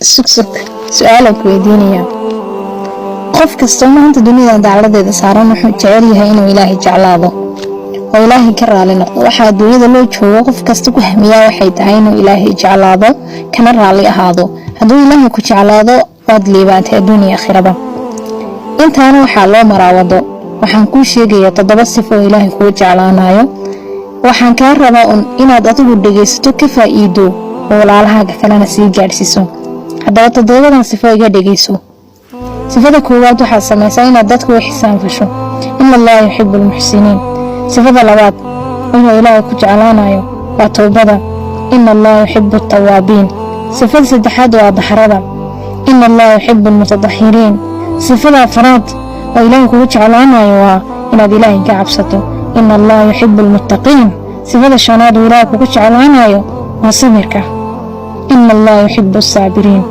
sugsug su'aalku weydiinaya qof kasta maanta dunida dacaladeeda saaran wuxuu jecel yahay inuu ilaahay jeclaado oo ilaahay ka raali noqdo waxa dunida loo joogo qof kasta ku hamiyaa waxay tahay inuu ilaahay jeclaado kana raali ahaado hadduu ilaahay ku jeclaado waad liibaantay dunya aakhirada intaana waxa loo maraawado waxaan ku sheegayaa 7 sifo oo ilaahay ku jeclaanayo waxaan ka rabaa inaad adigu dhageysato ka faa'iido oo walaalahaaga kalena sii gaarsiiso haddaba 7 sifo iga dhageyso sifada koowaad waxa sameeyay inaad dadku wax xisaan fasho in Allah yuhibbul muhsinin sifada labaad inuu ilaahay ku jeclaanayo waa toobada in Allah yuhibbut tawaabiin sifada saddexaad waa dahrada in Allah yuhibbul mutatahhirin sifada afraad oo ilaahay ku jeclaanayo waa inaad ilaahay ka cabsato in Allah yuhibbul muttaqiin sifada shanaad oo ilaahay ku jeclaanayo waa sabirka in Allah yuhibbus saabiriin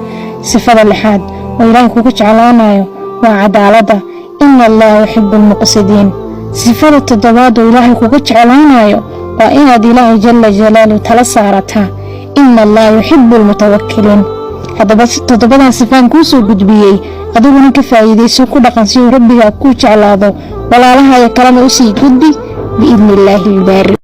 sifada lixaad oo ilaahay ku jeclaanayo waa cadaalada in Allah yuhibbul muqsidiin sifada toddobaad oo ilaahay ku jeclaanayo waa inaad ilaahay jalla jalaaluhu tala saarataa in Allah yuhibbul mutawakkiliin hadaba 7 sifaan ku soo gudbiyay adiguna ka faa'iideyso ku dhaqan si rabbiga ku jeclaado walaalaha kalena u sii gudbi biidnillaahi baari